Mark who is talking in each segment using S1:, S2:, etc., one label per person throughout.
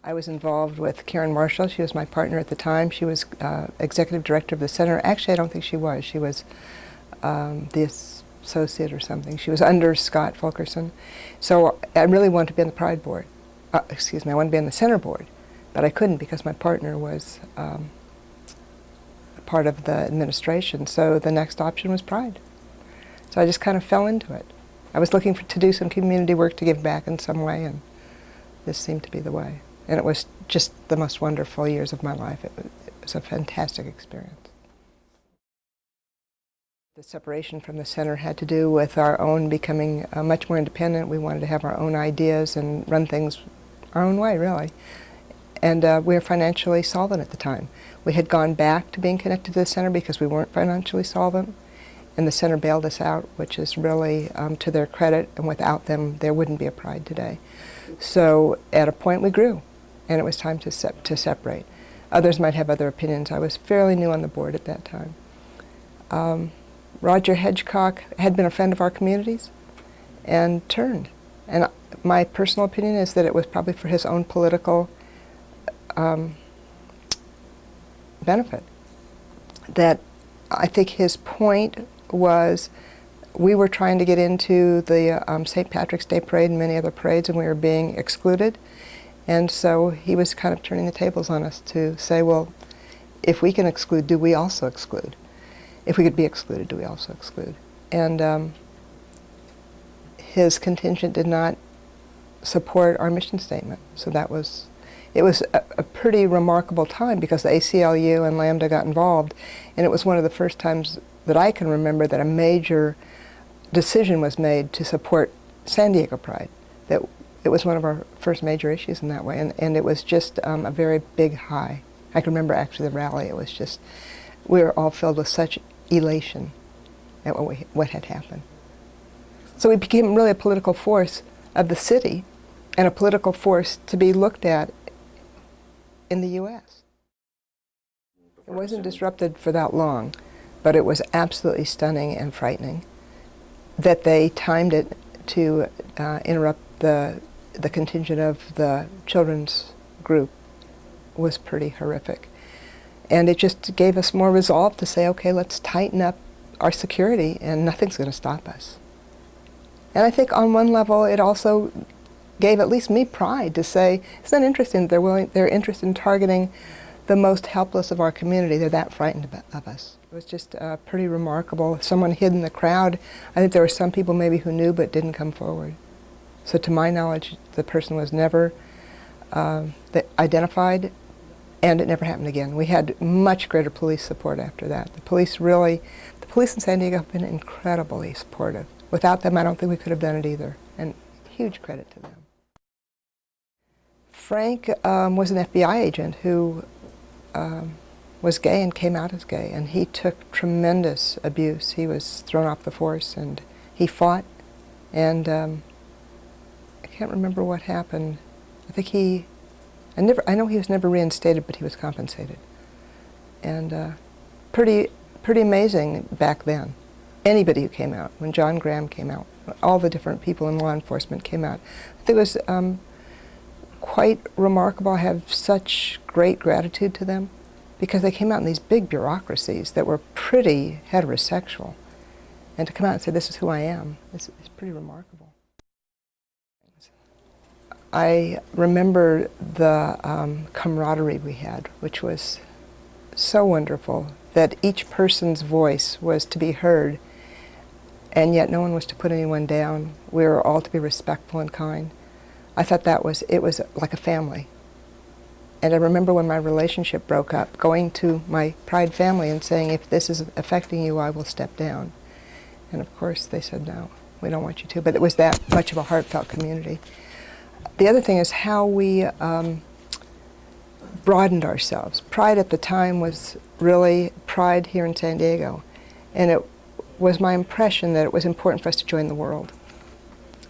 S1: I was involved with Karen Marshall. She was my partner at the time. She was executive director of the center. Actually, I don't think she was. She was the associate or something. She was under Scott Fulkerson. So I really wanted to be on the Pride board. Excuse me, I wanted to be on the center board, but I couldn't because my partner was a part of the administration. So the next option was Pride. So I just kind of fell into it. I was looking to do some community work to give back in some way, and this seemed to be the way. And it was just the most wonderful years of my life. It was a fantastic experience. The separation from the center had to do with our own becoming much more independent. We wanted to have our own ideas and run things our own way, really. And we were financially solvent at the time. We had gone back to being connected to the center because we weren't financially solvent. And the center bailed us out, which is really to their credit, and without them there wouldn't be a Pride today. So at a point we grew, and it was time to separate. Others might have other opinions. I was fairly new on the board at that time. Roger Hedgecock had been a friend of our communities and turned. And my personal opinion is that it was probably for his own political benefit. That I think his point was we were trying to get into the St. Patrick's Day parade and many other parades, and we were being excluded. And so he was kind of turning the tables on us to say, well, if we can exclude, do we also exclude? If we could be excluded, do we also exclude? And his contingent did not support our mission statement. So it was a pretty remarkable time because the ACLU and Lambda got involved, and it was one of the first times that I can remember that a major decision was made to support San Diego Pride. That it was one of our first major issues in that way, and it was just a very big high. I can remember actually the rally. It was just, we were all filled with such elation at what had happened. So we became really a political force of the city and a political force to be looked at in the U.S. It wasn't disrupted for that long, but it was absolutely stunning and frightening that they timed it to interrupt the contingent of the children's group. Was pretty horrific. And it just gave us more resolve to say, okay, let's tighten up our security and nothing's going to stop us. And I think on one level it also gave at least me pride to say, it's not interesting that they're interested in targeting the most helpless of our community. They're that frightened of us. It was just pretty remarkable. Someone hid in the crowd. I think there were some people maybe who knew but didn't come forward. So to my knowledge, the person was never identified, and it never happened again. We had much greater police support after that. The police in San Diego have been incredibly supportive. Without them, I don't think we could have done it either, and huge credit to them. Frank was an FBI agent who was gay and came out as gay, and he took tremendous abuse. He was thrown off the force, and he fought, and I can't remember what happened. I think I know he was never reinstated, but he was compensated. And pretty amazing back then. Anybody who came out, when John Graham came out, all the different people in law enforcement came out. I think it was quite remarkable. I have such great gratitude to them because they came out in these big bureaucracies that were pretty heterosexual. And to come out and say, this is who I am, is pretty remarkable. I remember the camaraderie we had, which was so wonderful, that each person's voice was to be heard, and yet no one was to put anyone down. We were all to be respectful and kind. I thought it was like a family. And I remember when my relationship broke up, going to my Pride family and saying, if this is affecting you, I will step down. And of course they said, no, we don't want you to. But it was that much of a heartfelt community. The other thing is how we broadened ourselves. Pride at the time was really Pride here in San Diego. And it was my impression that it was important for us to join the world.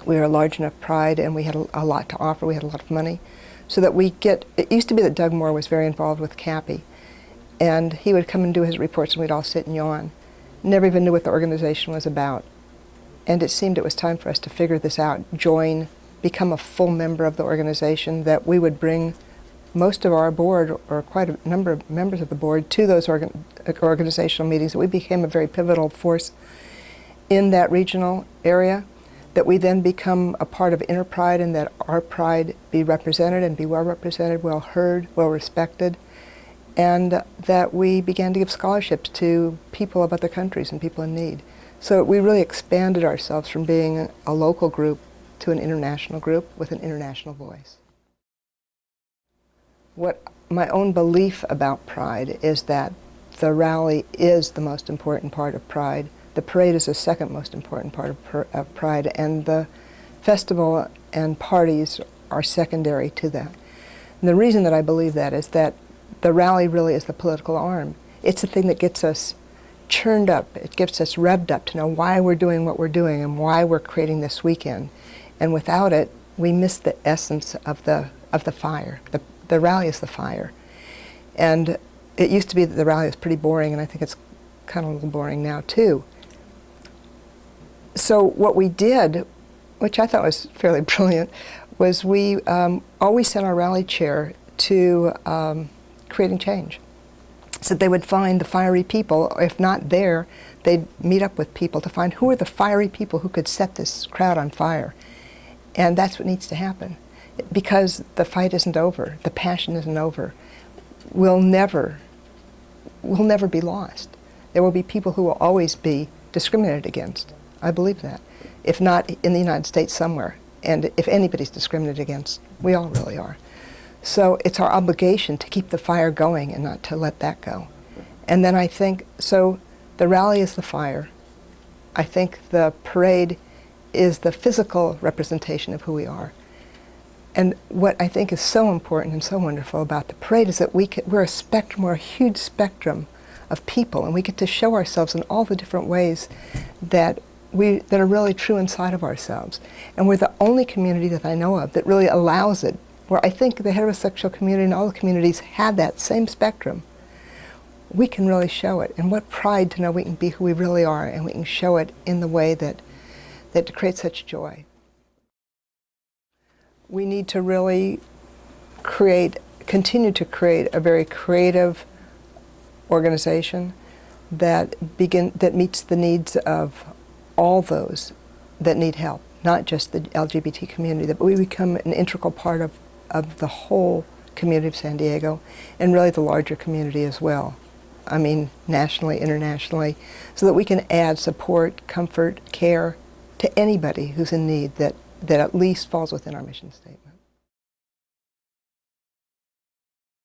S1: We were a large enough Pride, and we had a lot to offer. We had a lot of money. So that it used to be that Doug Moore was very involved with Cappy. And he would come and do his reports, and we'd all sit and yawn. Never even knew what the organization was about. And it seemed it was time for us to figure this out, join become a full member of the organization, that we would bring most of our board, or quite a number of members of the board, to those organizational meetings, that we became a very pivotal force in that regional area, that we then become a part of Interpride, and that our pride be represented and be well represented, well heard, well respected, and that we began to give scholarships to people of other countries and people in need. So we really expanded ourselves from being a local group to an international group with an international voice. What my own belief about Pride is that the rally is the most important part of Pride. The parade is the second most important part of Pride, and the festival and parties are secondary to that. And the reason that I believe that is that the rally really is the political arm. It's the thing that gets us churned up. It gets us revved up to know why we're doing what we're doing and why we're creating this weekend. And without it, we miss the essence of the fire. The rally is the fire. And it used to be that the rally was pretty boring, and I think it's kind of a little boring now too. So what we did, which I thought was fairly brilliant, was we always sent our rally chair to creating change. So they would find the fiery people. If not there, they'd meet up with people to find who are the fiery people who could set this crowd on fire. And that's what needs to happen, because the fight isn't over, the passion isn't over. We'll never be lost. There will be people who will always be discriminated against. I believe that. If not in the United States, somewhere. And if anybody's discriminated against, we all really are. So it's our obligation to keep the fire going and not to let that go. And then I think, so the rally is the fire. I think the parade is the physical representation of who we are. And what I think is so important and so wonderful about the parade is that we're a spectrum, we're a huge spectrum of people, and we get to show ourselves in all the different ways that are really true inside of ourselves. And we're the only community that I know of that really allows it, where I think the heterosexual community and all the communities have that same spectrum. We can really show it. And what pride to know we can be who we really are, and we can show it in the way that creates such joy. We need to really continue to create a very creative organization that meets the needs of all those that need help, not just the LGBT community, that we become an integral part of the whole community of San Diego, and really the larger community as well. I mean, nationally, internationally, so that we can add support, comfort, care to anybody who's in need that at least falls within our mission statement.